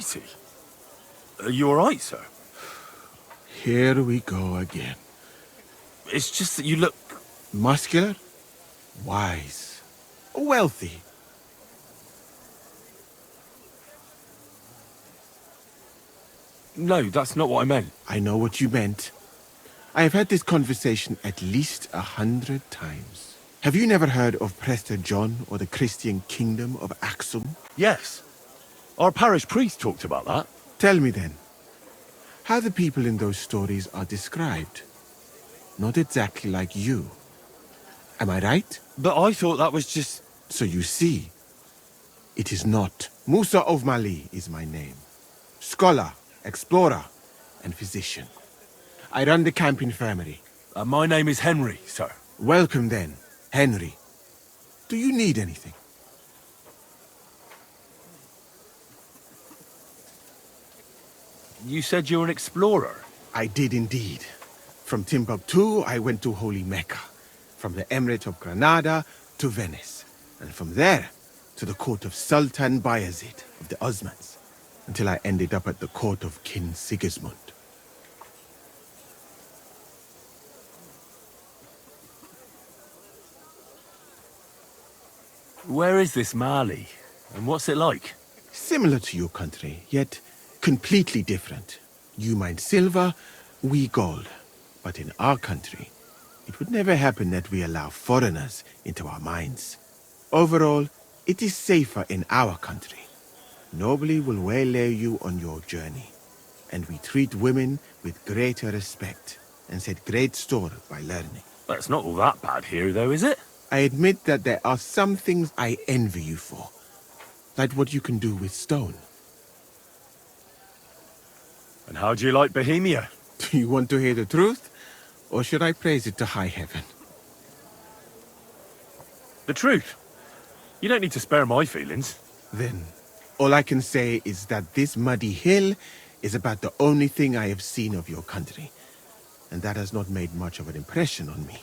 See. Are you alright, sir? Here we go again. It's just that you look... Muscular, wise, wealthy. No, that's not what I meant. I know what you meant. I have had this conversation at least 100 times. Have you never heard of Prester John or the Christian kingdom of Axum? Yes. Our parish priest talked about that. Tell me then, how the people in those stories are described. Not exactly like you. Am I right? But I thought that was just... So you see, it is not. Musa of Mali is my name. Scholar, explorer, and physician. I run the camp infirmary. my name is Henry, sir. Welcome then, Henry. Do you need anything? You said you're an explorer. I did indeed. From Timbuktu, I went to Holy Mecca. From the Emirate of Granada to Venice. And from there to the court of Sultan Bayezid of the Osmans. Until I ended up at the court of King Sigismund. Where is this Mali? And what's it like? Similar to your country, yet completely different. You mine silver, we gold. But in our country, it would never happen that we allow foreigners into our mines. Overall, it is safer in our country. Nobody will waylay you on your journey. And we treat women with greater respect and set great store by learning. Well, it's not all that bad here, though, is it? I admit that there are some things I envy you for. Like what you can do with stone. And how do you like Bohemia? Do you want to hear the truth? Or should I praise it to high heaven? The truth. You don't need to spare my feelings. Then, all I can say is that this muddy hill is about the only thing I have seen of your country. And that has not made much of an impression on me.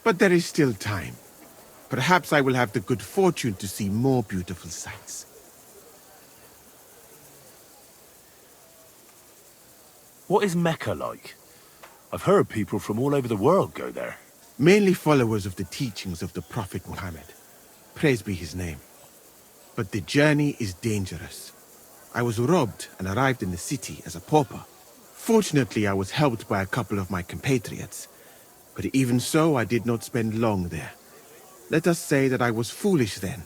But there is still time. Perhaps I will have the good fortune to see more beautiful sights. What is Mecca like? I've heard people from all over the world go there. Mainly followers of the teachings of the Prophet Muhammad. Praise be his name. But the journey is dangerous. I was robbed and arrived in the city as a pauper. Fortunately, I was helped by a couple of my compatriots. But even so, I did not spend long there. Let us say that I was foolish then,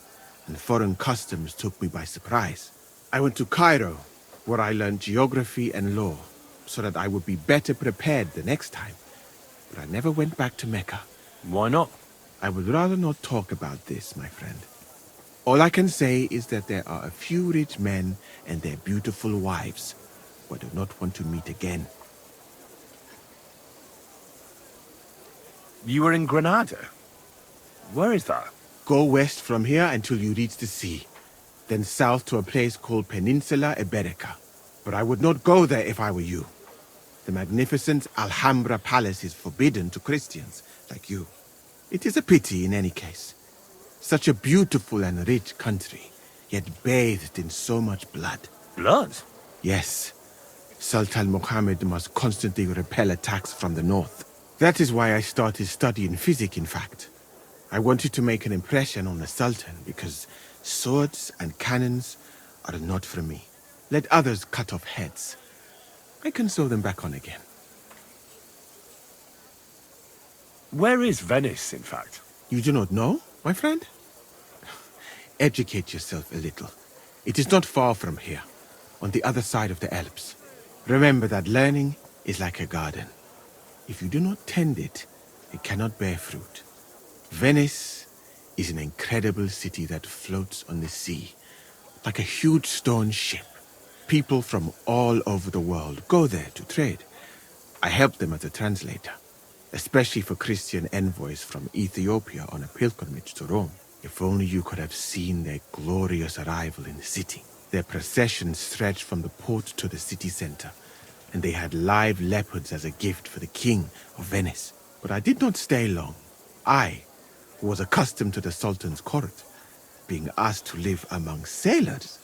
and foreign customs took me by surprise. I went to Cairo, where I learned geography and law, so that I would be better prepared the next time. But I never went back to Mecca. Why not? I would rather not talk about this, my friend. All I can say is that there are a few rich men and their beautiful wives who I do not want to meet again. You were in Granada? Where is that? Go west from here until you reach the sea. Then south to a place called Peninsula Iberica. But I would not go there if I were you. The magnificent Alhambra Palace is forbidden to Christians like you. It is a pity in any case. Such a beautiful and rich country, yet bathed in so much blood. Blood? Yes. Sultan Muhammad must constantly repel attacks from the north. That is why I started studying physics, in fact. I wanted to make an impression on the Sultan because swords and cannons are not for me. Let others cut off heads. I can sew them back on again. Where is Venice, in fact? You do not know, my friend? Educate yourself a little. It is not far from here, on the other side of the Alps. Remember that learning is like a garden. If you do not tend it, it cannot bear fruit. Venice is an incredible city that floats on the sea, like a huge stone ship. People from all over the world go there to trade. I help them as a translator, especially for Christian envoys from Ethiopia on a pilgrimage to Rome. If only you could have seen their glorious arrival in the city. Their procession stretched from the port to the city center, and they had live leopards as a gift for the king of Venice. But I did not stay long. I, who was accustomed to the Sultan's court, being asked to live among sailors.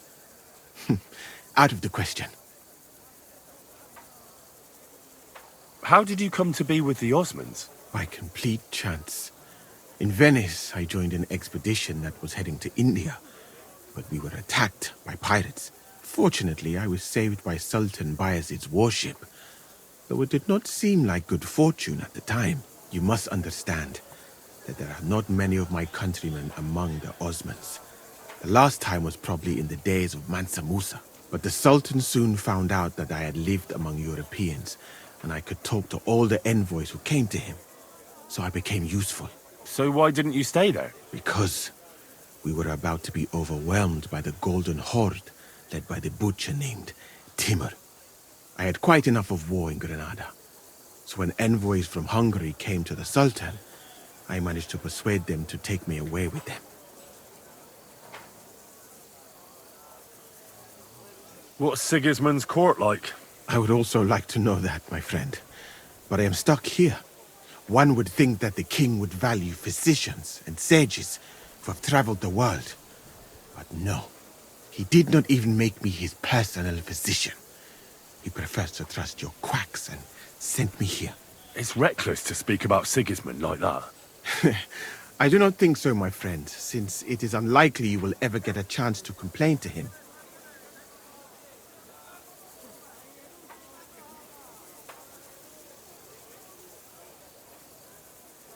out of the question. How did you come to be with the Osmonds? By complete chance. In Venice, I joined an expedition that was heading to India, but we were attacked by pirates. Fortunately, I was saved by Sultan Bayezid's warship, though it did not seem like good fortune at the time. You must understand that there are not many of my countrymen among the Osmonds. The last time was probably in the days of Mansa Musa, but the Sultan soon found out that I had lived among Europeans, and I could talk to all the envoys who came to him, so I became useful. So why didn't you stay there? Because we were about to be overwhelmed by the Golden Horde, led by the butcher named Timur. I had quite enough of war in Granada. So when envoys from Hungary came to the Sultan, I managed to persuade them to take me away with them. What's Sigismund's court like? I would also like to know that, my friend. But I am stuck here. One would think that the king would value physicians and sages who have traveled the world. But no. He did not even make me his personal physician. He prefers to trust your quacks and sent me here. It's reckless to speak about Sigismund like that. I do not think so, my friend, since it is unlikely you will ever get a chance to complain to him.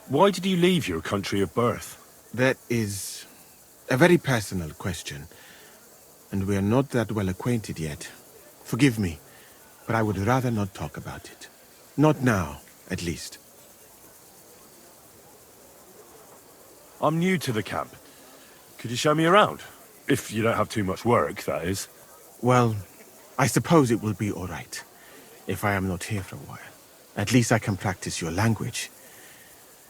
Why did you leave your country of birth? That is a very personal question, and we are not that well acquainted yet. Forgive me, but I would rather not talk about it. Not now, at least. I'm new to the camp. Could you show me around? If you don't have too much work, that is. Well, I suppose it will be all right, if I am not here for a while. At least I can practice your language.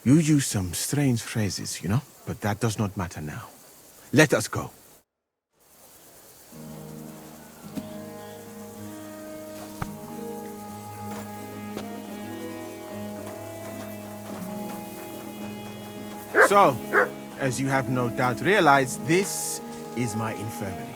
You use some strange phrases, you know? But that does not matter now. Let us go. So, as you have no doubt realized, this is my infirmary.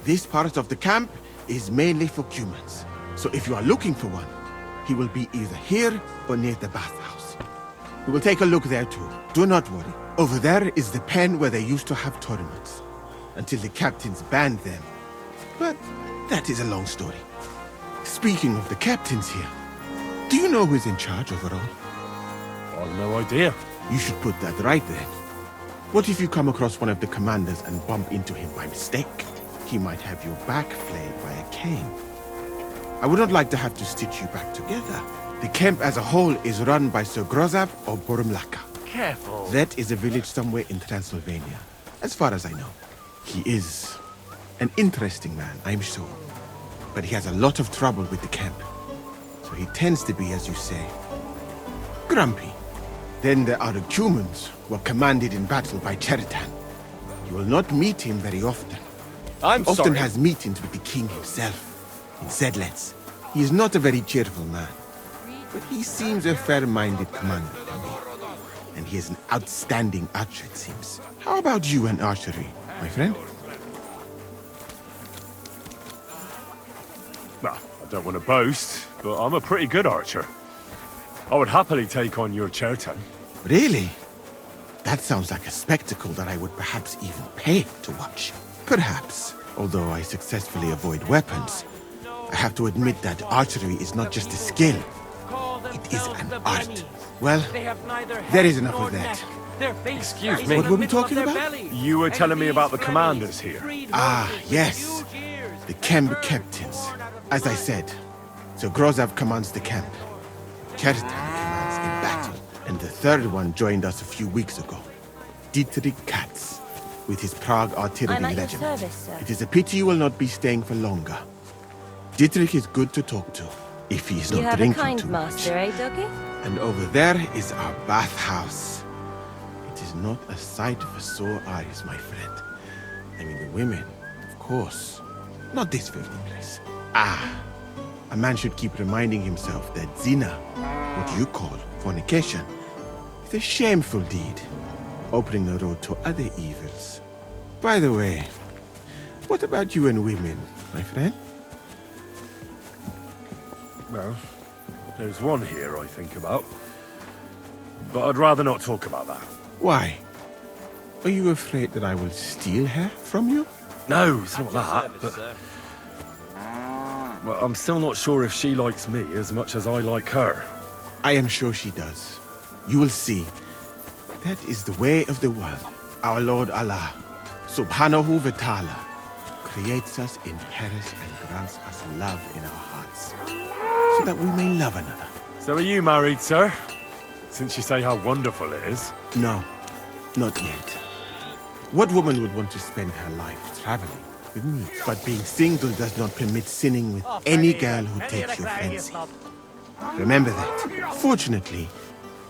This part of the camp is mainly for humans. So if you are looking for one, he will be either here or near the bathhouse. We will take a look there too. Do not worry. Over there is the pen where they used to have tournaments, until the captains banned them. But that is a long story. Speaking of the captains here, do you know who is in charge overall? I've no idea. You should put that right then. What if you come across one of the commanders and bump into him by mistake? He might have your back flayed by a cane. I would not like to have to stitch you back together. The camp as a whole is run by Sir Grozav or Borumlaka. Careful. That is a village somewhere in Transylvania, as far as I know. He is an interesting man, I'm sure. But he has a lot of trouble with the camp. So he tends to be, as you say, grumpy. Then there are the Cumans, who are commanded in battle by Cheritan. You will not meet him very often. I'm He often sorry. has meetings with the king himself, in Zedlets. He is not a very cheerful man, but he seems a fair-minded commander to me. And he is an outstanding archer, it seems. How about you and archery, my friend? Well, I don't want to boast, but I'm a pretty good archer. I would happily take on your Chertan. Really? That sounds like a spectacle that I would perhaps even pay to watch. Perhaps, although I successfully avoid weapons. I have to admit that archery is not just a skill, It is an art. Well, there is enough of that. Excuse me. What were we talking about? You were telling me about the commanders here. Ah, yes. The camp captains. As I said, Sir Grozav commands the camp. Kjartan commands in battle. And the third one joined us a few weeks ago. Dietrich Katz, with his Prague artillery I'm at your regiment. service, sir. It is a pity you will not be staying for longer. Dietrich is good to talk to, if he is You not have a drinking kind too much. master, eh, doggy? And over there is our bathhouse. It is not a sight for sore eyes, my friend. I mean, the women, of course. Not this filthy place. A man should keep reminding himself that zina, what you call fornication, is a shameful deed, opening the road to other evils. By the way, what about you and women, my friend? Well, there's one here I think about. But I'd rather not talk about that. Why? Are you afraid that I will steal her from you? No, it's not that, but... Well, I'm still not sure if she likes me as much as I like her. I am sure she does. You will see. That is the way of the world. Our Lord Allah, Subhanahu wa Ta'ala, creates us in Paris and grants us love in our hearts, so that we may love another. So are you married, sir? Since you say how wonderful it is. No, not yet. What woman would want to spend her life traveling with me? But being single does not permit sinning with any girl who takes your fancy. Remember that. Fortunately,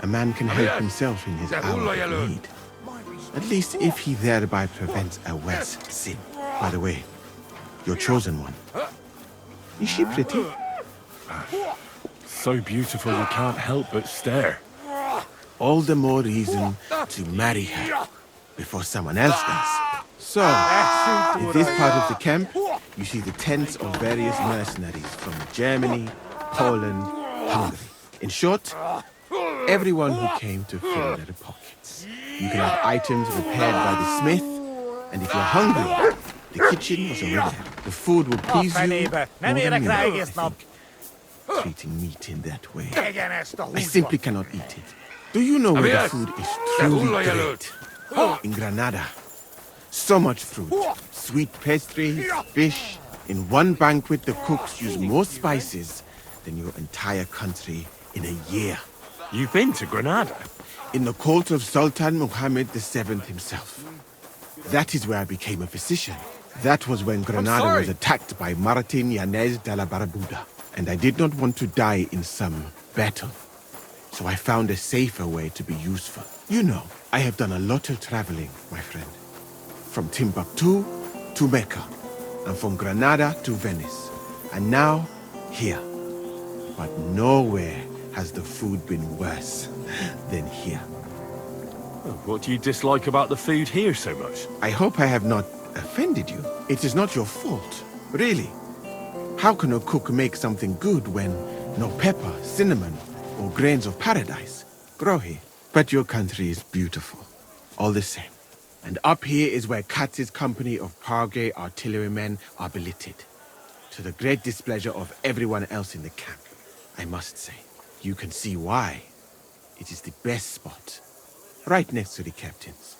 a man can help himself in his hour of need. At least if he thereby prevents a worse sin. By the way, your chosen one. Is she pretty? So beautiful you can't help but stare. All the more reason to marry her before someone else does. So, in this part of the camp, you see the tents of various mercenaries from Germany, Poland, Hungary. In short, everyone who came to fill their pockets. You can have items repaired by the smith, and if you're hungry, the kitchen was over there. The food will please you more than me, I think. Treating meat in that way. I simply cannot eat it. Do you know where the food is truly great? In Granada. So much fruit, sweet pastries, fish. In one banquet, the cooks use more spices than your entire country in a year. You've been to Granada? In the court of Sultan Muhammad VII himself. That is where I became a physician. That was when Granada was attacked by Martin Yanez de la Barbuda. And I did not want to die in some battle. So I found a safer way to be useful. You know, I have done a lot of traveling, my friend. From Timbuktu to Mecca. And from Granada to Venice. And now, here. But nowhere has the food been worse than here. What do you dislike about the food here so much? I hope I have not offended you. It is not your fault, really. How can a cook make something good when no pepper, cinnamon, or grains of paradise grow here? But your country is beautiful, all the same. And up here is where Katz's company of Prague artillerymen are billeted. To the great displeasure of everyone else in the camp, I must say. You can see why. It is the best spot, right next to the captains.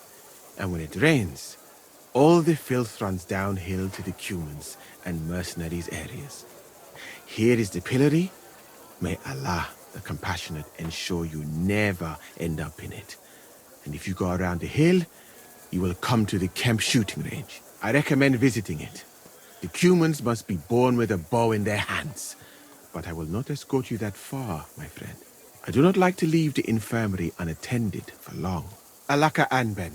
And when it rains, all the filth runs downhill to the Cumans and mercenaries areas. Here is the pillory. May Allah, the compassionate, ensure you never end up in it. And if you go around the hill, you will come to the camp shooting range. I recommend visiting it. The Cumans must be born with a bow in their hands. But I will not escort you that far, my friend. I do not like to leave the infirmary unattended for long. Alaka Anben.